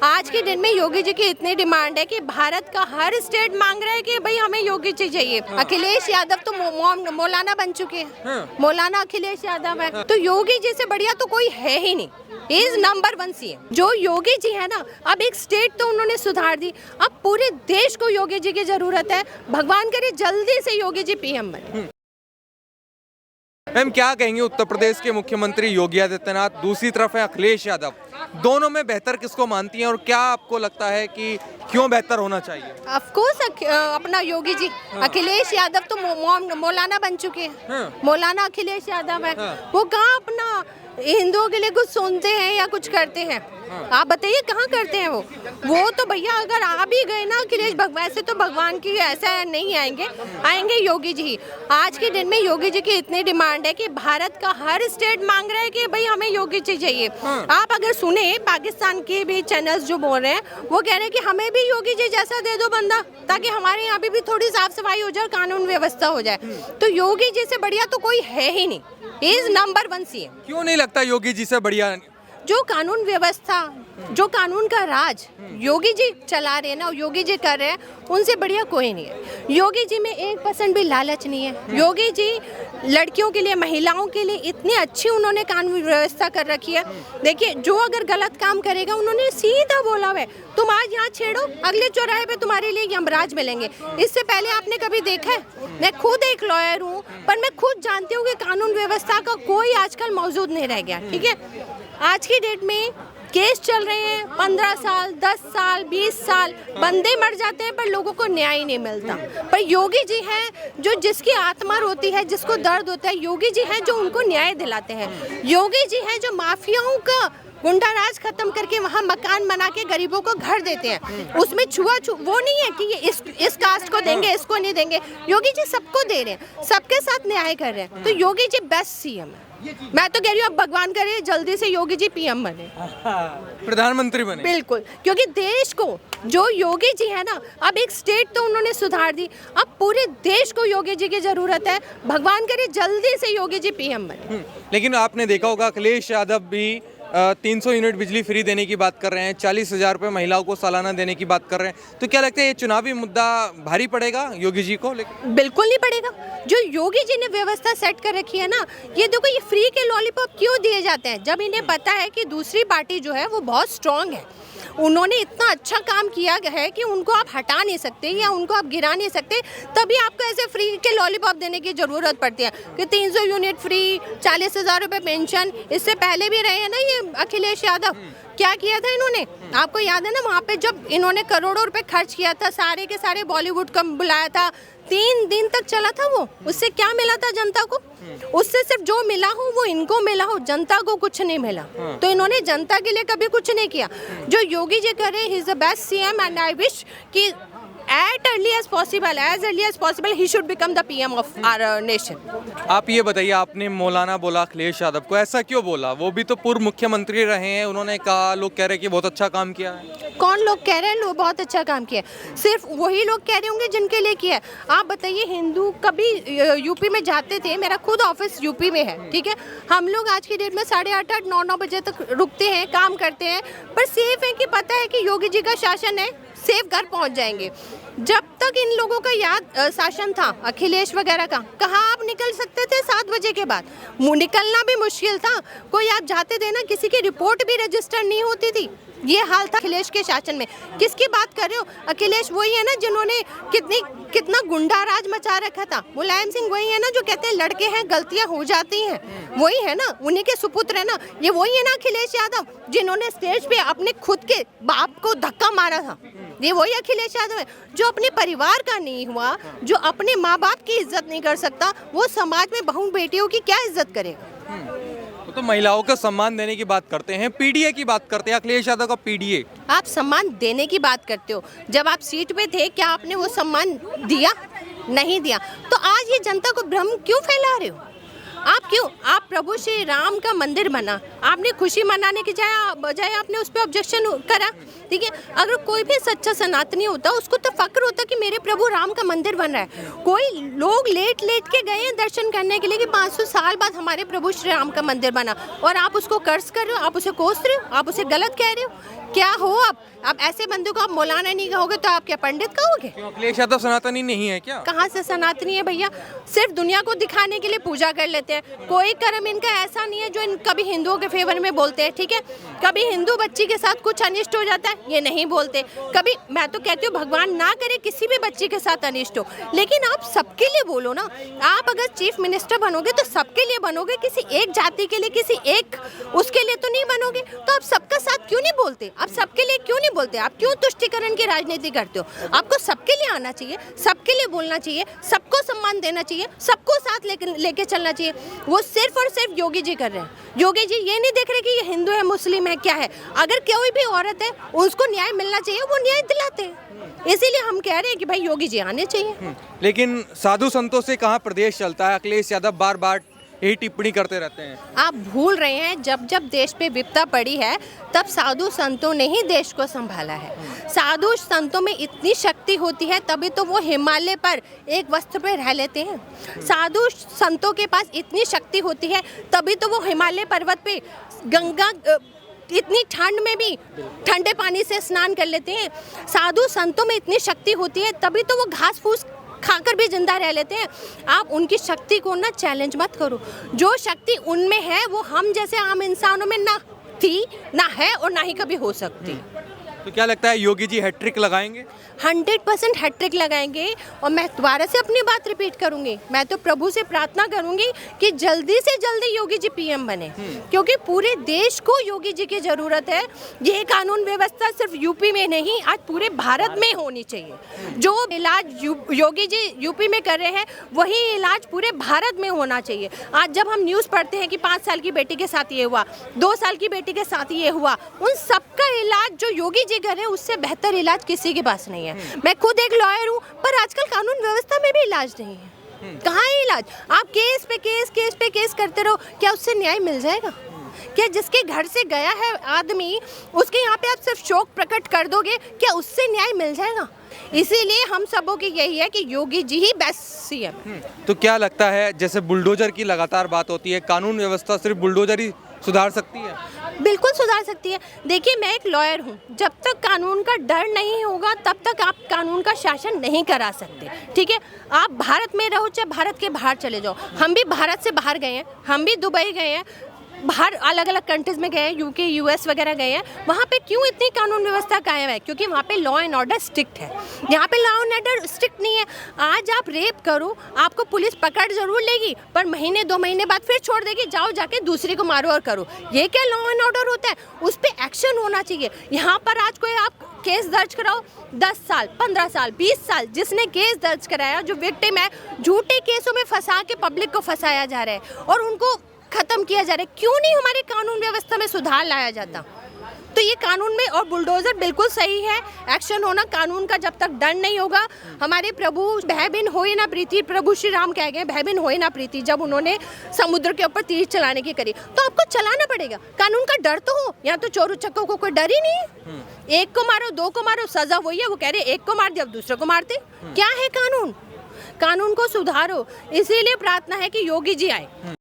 आज के दिन में योगी जी की इतनी डिमांड है कि भारत का हर स्टेट मांग रहा है कि भाई हमें योगी जी चाहिए। अखिलेश यादव तो मौलाना बन चुके हैं। मौलाना अखिलेश यादव है, तो योगी जी से बढ़िया तो कोई है ही नहीं। इज नंबर 1 सीएम जो योगी जी है ना। अब एक स्टेट तो उन्होंने सुधार दी, अब पूरे देश को योगी जी की जरूरत है। भगवान करे जल्दी से योगी जी पीएम बने। मैम क्या कहेंगे, उत्तर प्रदेश के मुख्यमंत्री योगी आदित्यनाथ, दूसरी तरफ है अखिलेश यादव, दोनों में बेहतर किसको मानती हैं और क्या आपको लगता है कि क्यों बेहतर होना चाहिए? ऑफ कोर्स अपना योगी जी। अखिलेश यादव तो मौलाना बन चुके हैं। मौलाना अखिलेश यादव है। वो कहाँ अपना हिंदुओं के लिए कुछ सुनते हैं या कुछ करते हैं? आप बताइए कहाँ करते हैं वो तो भैया अगर आ भी गए ना अखिलेश, वैसे तो भगवान की ऐसा नहीं आएंगे योगी जी। आज के दिन में योगी जी की इतनी डिमांड है कि भारत का हर स्टेट मांग रहा है कि भाई हमें योगी जी चाहिए। आप अगर सुने पाकिस्तान के भी चैनल्स जो बोल रहे हैं, वो कह रहे हैं कि हमें भी योगी जी जैसा दे दो बंदा, ताकि हमारे यहाँ भी थोड़ी साफ सफाई हो जाए, कानून व्यवस्था हो जाए। तो योगी जी से बढ़िया तो कोई है ही नहीं। Is number 1 CM. क्यों नहीं लगता योगी जी से बढ़िया? जो कानून व्यवस्था, जो कानून का राज योगी जी चला रहे हैं ना, योगी जी कर रहे हैं, उनसे बढ़िया कोई नहीं है। योगी जी में 1% भी लालच नहीं है। योगी जी लड़कियों के लिए, महिलाओं के लिए इतनी अच्छी उन्होंने कानून व्यवस्था कर रखी है। देखिए, जो अगर गलत काम करेगा उन्होंने सीधा बोला है, तुम आज यहाँ छेड़ो, अगले चौराहे पे तुम्हारे लिए यमराज मिलेंगे। इससे पहले आपने कभी देखा है? मैं खुद एक लॉयर हूँ, पर मैं खुद जानती हूँ कि कानून व्यवस्था का कोई आजकल मौजूद नहीं रह गया। ठीक है, आज की डेट में केस चल रहे हैं 15 साल, 10 साल, 20 साल, बंदे मर जाते हैं पर लोगों को न्याय नहीं मिलता। पर योगी जी हैं जो, जिसकी आत्मा रोती है, जिसको दर्द होता है, योगी जी हैं जो उनको न्याय दिलाते हैं। योगी जी हैं जो माफियाओं का गुंडा राज खत्म करके वहाँ मकान बना के गरीबों को घर देते हैं। उसमें वो नहीं है कि ये इस कास्ट को देंगे, इसको नहीं देंगे। योगी जी सबको दे रहे हैं, सबके साथ न्याय कर रहे हैं। तो योगी जी बेस्ट सीएम है। मैं तो कह रही हूँ अब भगवान करे जल्दी से योगी जी पीएम बने, प्रधानमंत्री बने। बिल्कुल, क्योंकि देश को जो योगी जी है ना, अब एक स्टेट तो उन्होंने सुधार दी, अब पूरे देश को योगी जी की जरूरत है। भगवान करे जल्दी से योगी जी पीएम बने। लेकिन आपने देखा होगा अखिलेश यादव भी 300 यूनिट बिजली फ्री देने की बात कर रहे हैं, 40,000 रुपये महिलाओं को सालाना देने की बात कर रहे हैं। तो क्या लगता है ये चुनावी मुद्दा भारी पड़ेगा योगी जी को? लेकिन बिल्कुल नहीं पड़ेगा। जो योगी जी ने व्यवस्था सेट कर रखी है ना, ये देखो, ये फ्री के लॉलीपॉप क्यों दिए जाते हैं? जब इन्हें पता है कि दूसरी पार्टी जो है वो बहुत स्ट्रांग है, उन्होंने इतना अच्छा काम किया है कि उनको आप हटा नहीं सकते या उनको आप गिरा नहीं सकते, तभी आपको ऐसे फ्री के लॉलीपॉप देने की जरूरत पड़ती है कि 300 यूनिट फ्री, 40,000 रुपये पेंशन। इससे पहले भी रहे हैं ना ये अखिलेश यादव, क्या किया था इन्होंने? आपको याद है ना, वहाँ पे जब इन्होंने करोड़ों रुपए खर्च किया था, सारे के सारे बॉलीवुड को बुलाया था, 3 दिन तक चला था वो। उससे क्या मिला था जनता को? उससे सिर्फ जो मिला हो वो इनको मिला हो, जनता को कुछ नहीं मिला। तो इन्होंने जनता के लिए कभी कुछ नहीं किया। जो योगी जी करे, he is the best CM and I wish कि as early as possible he should become the PM of our nation। आप ये बताइए, आपने मौलाना बोला अखिलेश यादव को, ऐसा क्यों बोला? वो भी तो पूर्व मुख्यमंत्री रहे हैं, उन्होंने कहा, लोग कह रहे हैं कि बहुत अच्छा काम किया है। कौन लोग कह रहे हैं लोग बहुत अच्छा काम किया? सिर्फ वही लोग कह रहे होंगे जिनके लिए किया है। आप बताइए, हिंदू कभी यूपी में जाते थे, मेरा खुद ऑफिस यूपी में है, ठीक है, हम लोग आज की डेट में 8:30 9 बजे तक रुकते हैं, काम करते हैं, पर सेफ है कि पता है कि योगी जी का शासन है, सेफ घर पहुंच जाएंगे। जब तक इन लोगों का शासन था, अखिलेश वगैरह का, कहाँ आप निकल सकते थे 7 बजे के बाद? निकलना भी मुश्किल था। कोई आप जाते थे ना, किसी की रिपोर्ट भी रजिस्टर नहीं होती थी। ये हाल था अखिलेश के शासन में। किसकी बात कर रहे हो? अखिलेश वही है ना जिन्होंने कितना गुंडा राज मचा रखा था। मुलायम सिंह वही है ना जो कहते हैं लड़के हैं, गलतियां हो जाती हैं, वही है ना, उन्हीं के सुपुत्र है ना। ये वही है ना अखिलेश यादव जिन्होंने स्टेज पे अपने खुद के बाप को धक्का मारा था। ये वही अखिलेश यादव है जो अपने परिवार का नहीं हुआ, जो अपने माँ बाप की इज्जत नहीं कर सकता, वो समाज में बहू बेटियों की क्या इज्जत करेगा? तो महिलाओं को सम्मान देने की बात करते हैं, पीडीए की बात करते हैं, अखिलेश यादव का पीडीए। आप सम्मान देने की बात करते हो, जब आप सीट पे थे क्या आपने वो सम्मान दिया? नहीं दिया। तो आज ये जनता को भ्रम क्यों फैला रहे हो? आप प्रभु श्री राम का मंदिर बना, आपने खुशी मनाने की बजाय आपने उस पर ऑब्जेक्शन करा। ठीक है, अगर कोई भी सच्चा सनातनी होता उसको तो फक्र होता कि मेरे प्रभु राम का मंदिर बन रहा है। कोई लोग लेट के गए हैं दर्शन करने के लिए कि 500 साल बाद हमारे प्रभु श्री राम का मंदिर बना, और आप उसको कर्ज कर रहे हो, आप उसे कोस रहे हो, आप उसे गलत कह रहे हो। क्या हो अब ऐसे बंदे को आप मौलाना नहीं कहोगे तो आप क्या पंडित कहोगे? क्यों अखिलेश यादव सनातनी नहीं है क्या? कहाँ से सनातनी है भैया? सिर्फ दुनिया को दिखाने के लिए पूजा कर लेते हैं। कोई कर्म इनका ऐसा नहीं है जो कभी हिंदुओं के फेवर में बोलते हैं, ठीक है? कभी हिंदू बच्ची के साथ कुछ अनिष्ट हो जाता है, ये नहीं बोलते। कभी मैं तो कहती हूँ भगवान ना करे किसी भी बच्ची के साथ अनिष्ट हो, लेकिन आप सबके लिए बोलो ना। आप अगर चीफ मिनिस्टर बनोगे तो सबके लिए बनोगे, किसी एक जाति के लिए, किसी एक उसके लिए तो नहीं बनोगे। तो आप सबका साथ क्यों नहीं बोलते? आप सबके लिए क्यों नहीं बोलते? आप क्यों तुष्टीकरण की राजनीति करते हो? आपको सबके लिए आना चाहिए, सबके लिए बोलना चाहिए, सबको सम्मान देना चाहिए, सबको साथ लेके चलना चाहिए। वो सिर्फ और सिर्फ योगी जी कर रहे हैं। योगी जी ये नहीं देख रहे कि ये हिंदू है, मुस्लिम है, क्या है। अगर कोई भी औरत है उसको न्याय मिलना चाहिए, वो न्याय दिलाते हैं। इसीलिए हम कह रहे हैं कि भाई योगी जी आने चाहिए। लेकिन साधु संतों से कहाँ प्रदेश चलता है? अखिलेश यादव बार बार यही टिप्पणी करते रहते हैं। आप भूल रहे हैं, जब जब देश पे विपदा पड़ी है तब साधु संतों ने ही देश को संभाला है। साधु संतों में इतनी शक्ति होती है तभी तो वो हिमालय पर एक वस्त्र पे रह लेते हैं। साधु संतों के पास इतनी शक्ति होती है तभी तो वो हिमालय पर्वत पे गंगा इतनी ठंड में भी ठंडे पानी से स्नान कर लेते हैं। साधु संतों में इतनी शक्ति होती है तभी तो वो घास फूस खाकर भी जिंदा रह लेते हैं। आप उनकी शक्ति को ना चैलेंज मत करो। जो शक्ति उनमें है वो हम जैसे आम इंसानों में ना थी, ना है और ना ही कभी हो सकती। तो क्या लगता है योगी जी हैट्रिक लगाएंगे? 100% हैट्रिक लगाएंगे। और मैं दोबारा से अपनी बात रिपीट करूंगी, मैं तो प्रभु से प्रार्थना करूंगी कि जल्दी से जल्दी योगी जी पीएम बने, क्योंकि पूरे देश को योगी जी की जरूरत है। ये कानून व्यवस्था सिर्फ यूपी में नहीं, आज पूरे भारत में होनी चाहिए। जो इलाज योगी जी यूपी में कर रहे हैं वही इलाज पूरे भारत में होना चाहिए। आज जब हम न्यूज़ पढ़ते हैं कि 5 साल की बेटी के साथ ये हुआ, 2 साल की बेटी के साथ ये हुआ, उन सबका इलाज जो योगी जी कर रहे हैं उससे बेहतर इलाज किसी के पास नहीं है। मैं खुद एक लॉयर हूँ, पर आजकल कानून व्यवस्था में भी इलाज नहीं है। कहाँ है इलाज? आप केस पे केस करते रहो, क्या उससे न्याय मिल जाएगा? क्या जिसके घर से गया है आदमी, उसके यहाँ पे आप सिर्फ शोक प्रकट कर दोगे, क्या उससे न्याय मिल जाएगा? इसीलिए हम सबों की यही है कि योगी जी ही बेस्ट सीएम। तो क्या लगता है, जैसे बुलडोजर की लगातार बात होती है, कानून व्यवस्था सिर्फ बुलडोजर ही सुधार सकती है? बिल्कुल सुधार सकती है। देखिए, मैं एक लॉयर हूँ, जब तक कानून का डर नहीं होगा तब तक आप कानून का शासन नहीं करा सकते, ठीक है? आप भारत में रहो चाहे भारत के बाहर चले जाओ। हम भी भारत से बाहर गए हैं, हम भी दुबई गए हैं, बाहर अलग अलग कंट्रीज में गए हैं, यूके यूएस वगैरह गए हैं। वहाँ पे क्यों इतनी कानून व्यवस्था कायम है? क्योंकि वहाँ पे लॉ एंड ऑर्डर स्ट्रिक्ट है। यहाँ पे लॉ एंड ऑर्डर स्ट्रिक्ट नहीं है। आज आप रेप करो, आपको पुलिस पकड़ जरूर लेगी, पर महीने 2 महीने बाद फिर छोड़ देगी, जाओ जाके दूसरे को मारो और करो। ये क्या लॉ एंड ऑर्डर होता है? उस पर एक्शन होना चाहिए। यहाँ पर आज कोई आप केस दर्ज कराओ, 10 साल 15 साल 20 साल जिसने केस दर्ज कराया, जो विक्टिम है, झूठे केसों में फंसा के पब्लिक को फंसाया जा रहा है और उनको खत्म किया जा रहा है। क्यों नहीं हमारे कानून व्यवस्था में सुधार लाया जाता? तो ये कानून में, और बुलडोजर बिल्कुल सही है, एक्शन होना कानून का। जब तक दंड नहीं होगा, हमारे प्रभु भय बिन होए ना प्रीति, प्रभु श्री राम कह गए भय बिन होए ना प्रीति, जब उन्होंने समुद्र के ऊपर तीर चलाने की करी। तो आपको चलाना पड़ेगा, कानून का डर तो हो। यहाँ तो चोर उचक्कों को कोई डर ही नहीं है। एक को मारो, 2 को मारो, सजा वही है। वो कह रहे एक को मार दिया, अब दूसरे को मारते। क्या है कानून? कानून को सुधारो। इसीलिए प्रार्थना है कि योगी जी आए।